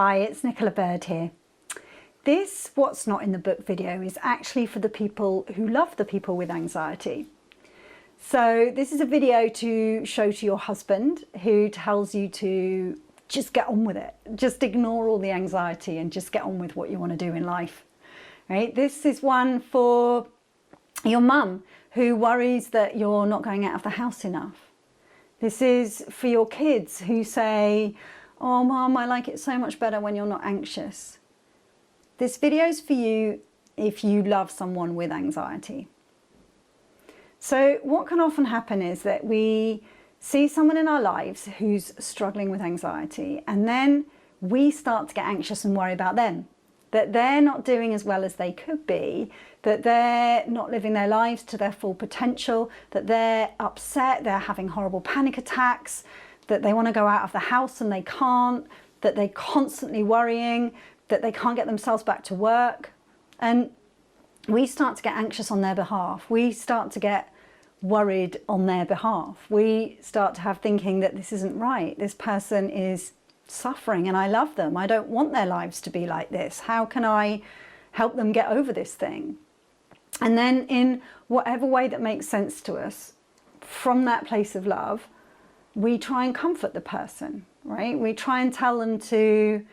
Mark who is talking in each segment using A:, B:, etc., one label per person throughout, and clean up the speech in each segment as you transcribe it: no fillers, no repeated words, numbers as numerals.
A: Hi, it's Nicola Bird here. This What's Not in the Book video is actually for the people who love the people with anxiety. So this is a video to show to your husband who tells you to just get on with it. Just ignore all the anxiety and just get on with what you want to do in life. Right? This is one for your mum who worries that you're not going out of the house enough. This is for your kids who say, "Oh, Mum, I like it so much better when you're not anxious." This video is for you if you love someone with anxiety. So what can often happen is that we see someone in our lives who's struggling with anxiety, and then we start to get anxious and worry about them, that they're not doing as well as they could be, that they're not living their lives to their full potential, that they're upset, they're having horrible panic attacks, that they want to go out of the house and they can't, that they're constantly worrying, that they can't get themselves back to work. And we start to get anxious on their behalf. We start to get worried on their behalf. We start to have thinking that this isn't right. This person is suffering and I love them. I don't want their lives to be like this. How can I help them get over this thing? And then in whatever way that makes sense to us, from that place of love, we try and comfort the person, right? We try and tell them to,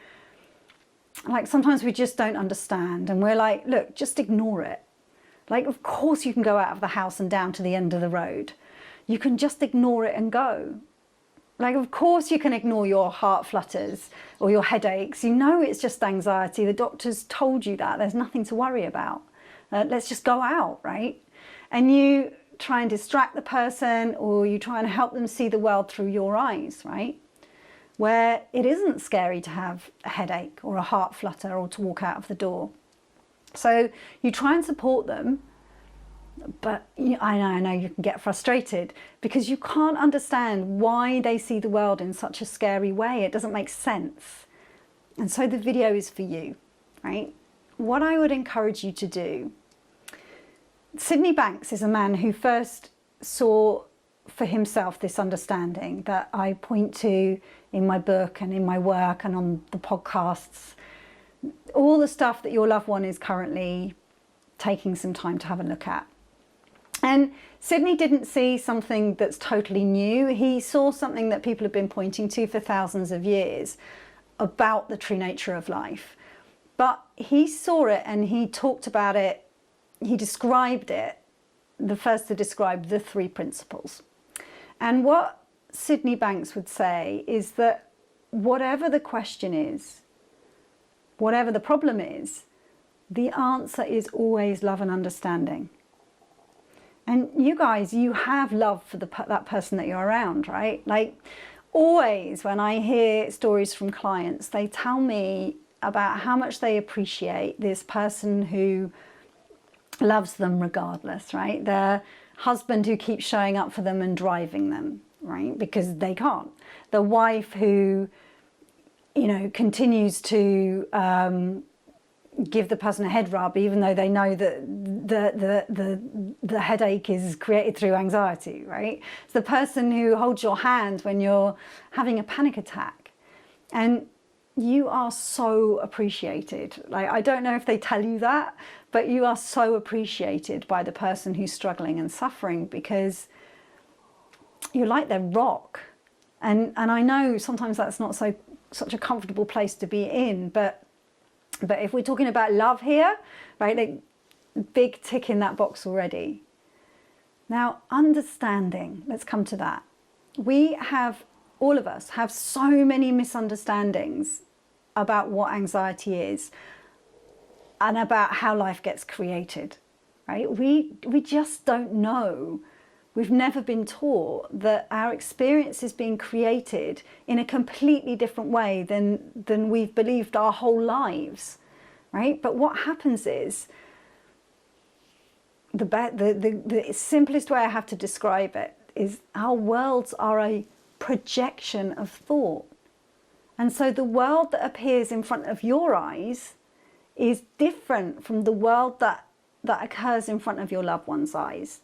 A: like, sometimes we just don't understand and we're like, look, just ignore it. Like, of course you can go out of the house and down to the end of the road. You can just ignore it and go. Like, of course you can ignore your heart flutters or your headaches. You know it's just anxiety. The doctor's told you that. There's nothing to worry about. Let's just go out, right? And you try and distract the person, or you try and help them see the world through your eyes, right? Where it isn't scary to have a headache or a heart flutter or to walk out of the door. So you try and support them, but I know you can get frustrated because you can't understand why they see the world in such a scary way. It doesn't make sense. And so the video is for you, right? What I would encourage you to do, Sydney Banks is a man who first saw for himself this understanding that I point to in my book and in my work and on the podcasts, all the stuff that your loved one is currently taking some time to have a look at. And Sydney didn't see something that's totally new. He saw something that people have been pointing to for thousands of years about the true nature of life. But he saw it and he talked about it. He described it, the first to describe the three principles. And what Sydney Banks would say is that whatever the question is, whatever the problem is, the answer is always love and understanding. And you guys, you have love for that person that you're around, right? Like, always when I hear stories from clients, they tell me about how much they appreciate this person who loves them regardless, right? Their husband who keeps showing up for them and driving them, right? Because they can't. The wife who, you know, continues to give the person a head rub even though they know that the headache is created through anxiety, right? It's the person who holds your hand when you're having a panic attack. And you are so appreciated. Like, I don't know if they tell you that, but you are so appreciated by the person who's struggling and suffering because you're like their rock. And I know sometimes that's not such a comfortable place to be in, but if we're talking about love here, right, like, big tick in that box already. Now, understanding, let's come to that. All of us have so many misunderstandings about what anxiety is and about how life gets created, right? We just don't know. We've never been taught that our experience is being created in a completely different way than we've believed our whole lives, right? But what happens is, the simplest way I have to describe it is our worlds are a projection of thought. And so the world that appears in front of your eyes is different from the world that occurs in front of your loved one's eyes.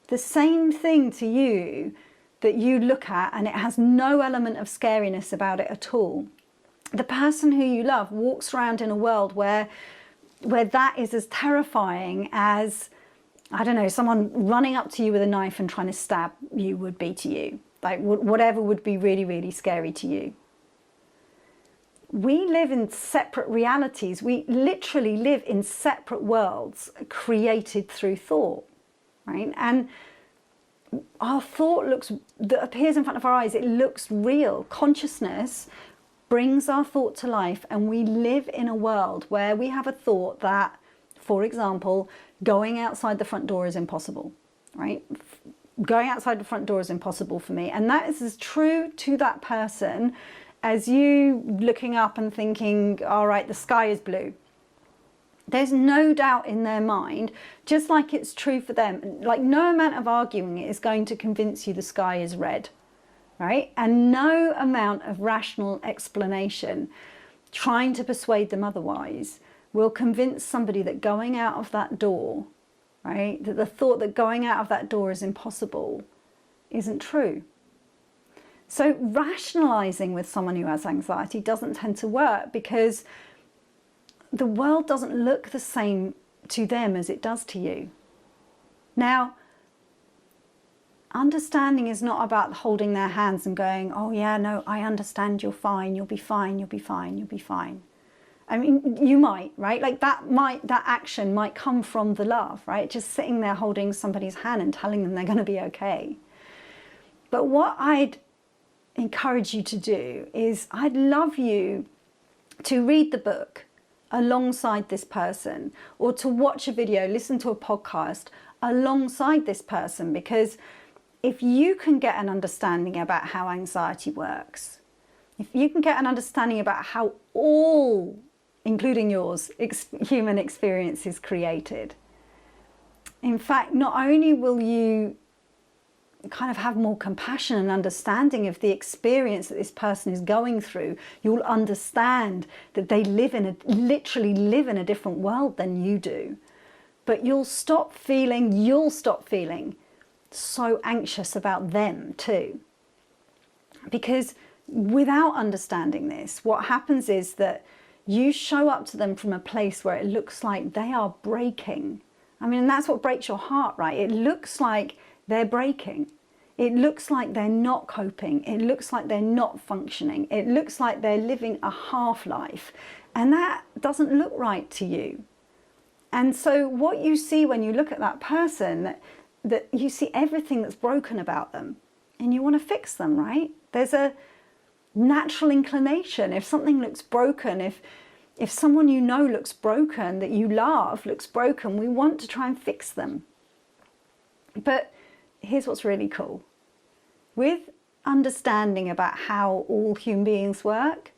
A: The same thing to you that you look at and it has no element of scariness about it at all the person who you love walks around in a world where that is as terrifying as, I don't know, someone running up to you with a knife and trying to stab you would be to you. Like whatever would be really, really scary to you. We live in separate realities. We literally live in separate worlds created through thought, right? And our thought that appears in front of our eyes, it looks real. Consciousness brings our thought to life, and we live in a world where we have a thought that, for example, going outside the front door is impossible, right? Going outside the front door is impossible for me. And that is as true to that person as you looking up and thinking, all right, the sky is blue. There's no doubt in their mind, just like it's true for them. Like no amount of arguing is going to convince you the sky is red, right? And no amount of rational explanation trying to persuade them otherwise will convince somebody that going out of that door, right, that the thought that going out of that door is impossible isn't true. So rationalizing with someone who has anxiety doesn't tend to work because the world doesn't look the same to them as it does to you. Now, understanding is not about holding their hands and going, oh yeah, no, I understand, you're fine, you'll be fine, you'll be fine, you'll be fine. I mean, you might, right? Like that action might come from the love, right? Just sitting there holding somebody's hand and telling them they're going to be okay. But what I'd encourage you to do is I'd love you to read the book alongside this person, or to watch a video, listen to a podcast alongside this person, because if you can get an understanding about how anxiety works, if you can get an understanding about how all, including yours, human experience is created, in fact, not only will you kind of have more compassion and understanding of the experience that this person is going through, you'll understand that they literally live in a different world than you do. But you'll stop feeling so anxious about them too. Because without understanding this, what happens is that you show up to them from a place where it looks like they are breaking. I mean, that's what breaks your heart, right? It looks like they're breaking. It looks like they're not coping. It looks like they're not functioning. It looks like they're living a half-life. And that doesn't look right to you. And so what you see when you look at that person, that you see everything that's broken about them and you want to fix them, right? There's a natural inclination. If something looks broken, if someone you know looks broken, that you love looks broken, we want to try and fix them. But here's what's really cool. With understanding about how all human beings work,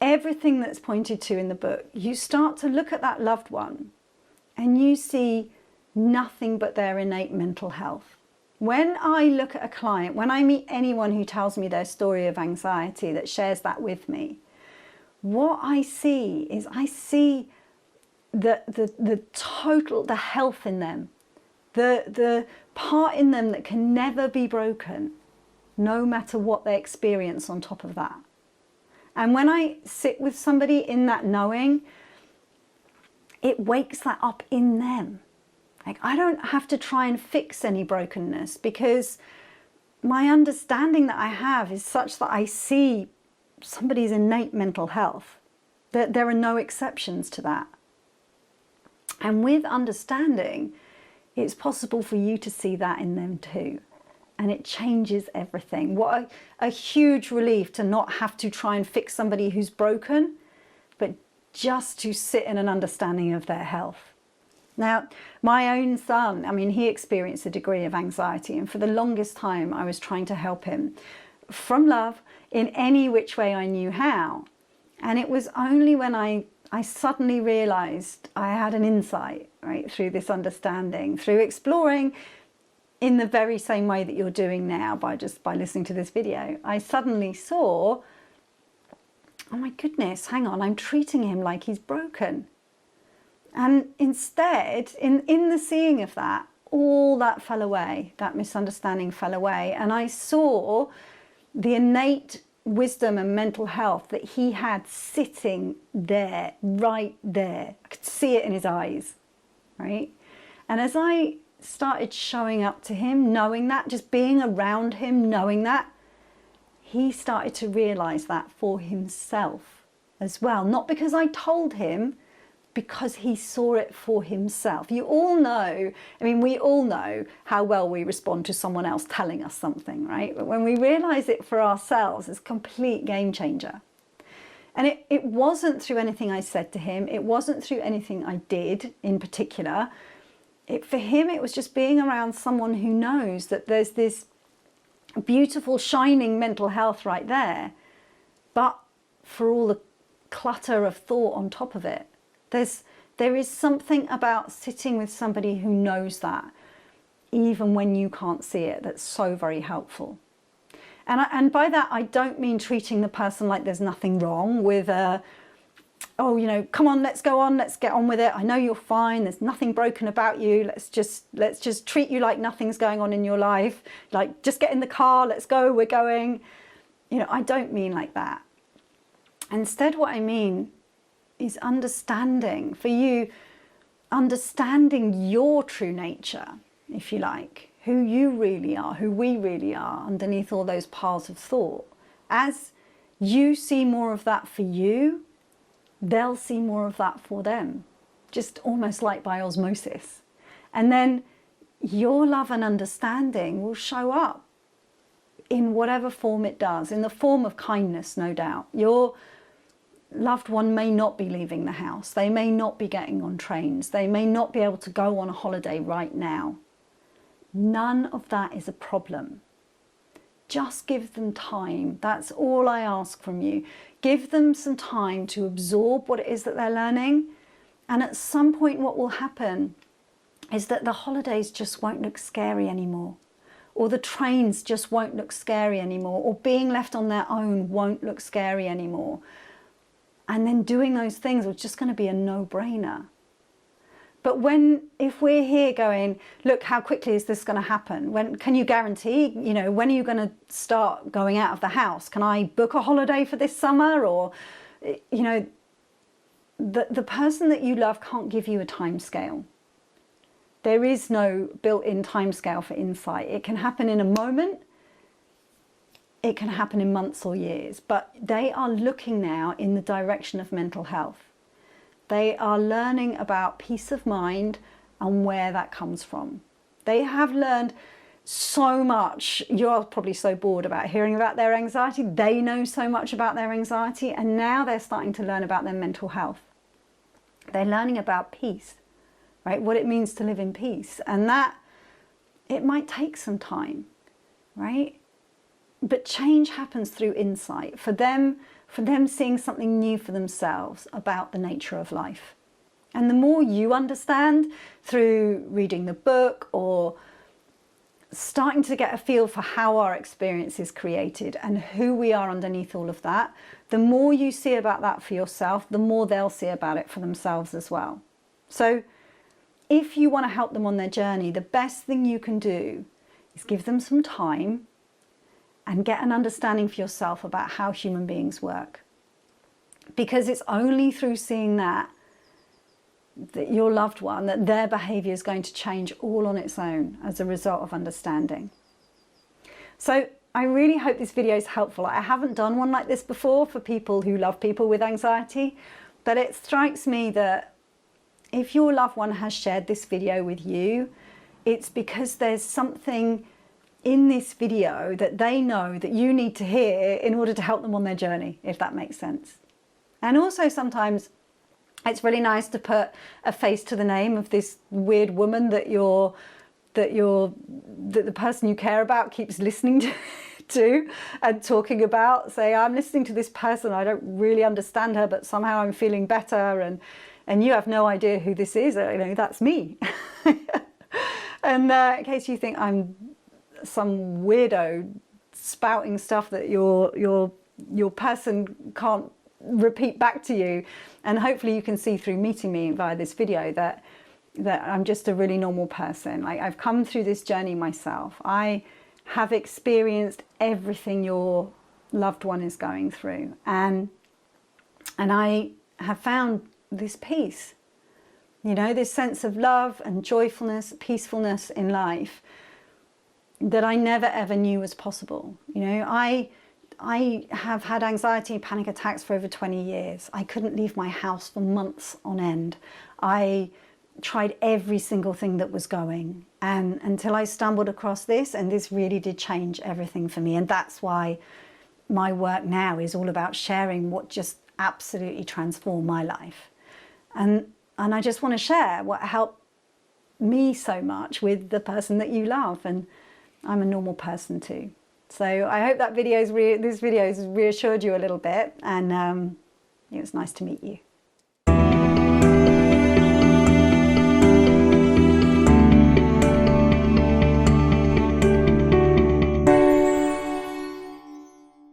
A: everything that's pointed to in the book, you start to look at that loved one and you see nothing but their innate mental health. When I look at a client, when I meet anyone who tells me their story of anxiety, that shares that with me, what I see is I see the health in them, the part in them that can never be broken, no matter what they experience on top of that. And when I sit with somebody in that knowing, it wakes that up in them. Like, I don't have to try and fix any brokenness, because my understanding that I have is such that I see somebody's innate mental health, that there are no exceptions to that. And with understanding, it's possible for you to see that in them too. And it changes everything. What a huge relief to not have to try and fix somebody who's broken, but just to sit in an understanding of their health. Now, my own son, I mean, he experienced a degree of anxiety, and for the longest time I was trying to help him from love in any which way I knew how. And it was only when I suddenly realized I had an insight, right, through this understanding, through exploring in the very same way that you're doing now by listening to this video. I suddenly saw, oh my goodness, hang on, I'm treating him like he's broken. And instead, in the seeing of that, all that fell away, that misunderstanding fell away. And I saw the innate wisdom and mental health that he had sitting there, right there. I could see it in his eyes, right? And as I started showing up to him, knowing that, just being around him, knowing that, he started to realize that for himself as well. Not because I told him, because he saw it for himself. You all know, I mean, we all know how well we respond to someone else telling us something, right? But when we realize it for ourselves, it's a complete game changer. And it wasn't through anything I said to him. It wasn't through anything I did in particular. For him, it was just being around someone who knows that there's this beautiful, shining mental health right there. But for all the clutter of thought on top of it, there is something about sitting with somebody who knows that, even when you can't see it, that's so very helpful. And by that, I don't mean treating the person like there's nothing wrong with oh, you know, come on, let's go on, let's get on with it. I know you're fine. There's nothing broken about you. Let's just treat you like nothing's going on in your life. Like, just get in the car, let's go, we're going. You know, I don't mean like that. Instead, what I mean is understanding, for you, understanding your true nature, if you like, who you really are, who we really are underneath all those piles of thought. As you see more of that for you, they'll see more of that for them, just almost like by osmosis. And then your love and understanding will show up in whatever form it does, in the form of kindness, no doubt. Your loved one may not be leaving the house. They may not be getting on trains. They may not be able to go on a holiday right now. None of that is a problem. Just give them time. That's all I ask from you. Give them some time to absorb what it is that they're learning. And at some point, what will happen is that the holidays just won't look scary anymore. Or the trains just won't look scary anymore. Or being left on their own won't look scary anymore. And then doing those things is just going to be a no-brainer. But if we're here going, look, how quickly is this going to happen? When can you guarantee, you know, when are you going to start going out of the house? Can I book a holiday for this summer? Or, you know, the person that you love can't give you a time scale. There is no built-in time scale for insight. It can happen in a moment. It can happen in months or years, but they are looking now in the direction of mental health. They are learning about peace of mind and where that comes from. They have learned so much. You're probably so bored about hearing about their anxiety. They know so much about their anxiety, and now they're starting to learn about their mental health. They're learning about peace, right? What it means to live in peace. And that, it might take some time, right? But change happens through insight, for them seeing something new for themselves about the nature of life. And the more you understand through reading the book or starting to get a feel for how our experience is created and who we are underneath all of that, the more you see about that for yourself, the more they'll see about it for themselves as well. So if you want to help them on their journey, the best thing you can do is give them some time and get an understanding for yourself about how human beings work. Because it's only through seeing that your loved one, that their behaviour is going to change all on its own as a result of understanding. So I really hope this video is helpful. I haven't done one like this before for people who love people with anxiety, but it strikes me that if your loved one has shared this video with you, it's because there's something in this video that they know that you need to hear in order to help them on their journey, if that makes sense. And also sometimes it's really nice to put a face to the name of this weird woman that the person you care about keeps listening to and talking about. Say, I'm listening to this person, I don't really understand her, but somehow I'm feeling better, and you have no idea who this is. You know, that's me. And in case you think I'm some weirdo spouting stuff that your person can't repeat back to you, and hopefully you can see through meeting me via this video that I'm just a really normal person. Like, I've come through this journey myself. I have experienced everything you're loved one is going through. And I have found this peace, you know, this sense of love and joyfulness, peacefulness in life that I never ever knew was possible. You know, I have had anxiety and panic attacks for over 20 years. I couldn't leave my house for months on end. I tried every single thing that was going, and until I stumbled across this, and this really did change everything for me. And that's why my work now is all about sharing what just absolutely transformed my life. And I just want to share what helped me so much with the person that you love. And I'm a normal person too. So I hope that this video has reassured you a little bit, and it was nice to meet you.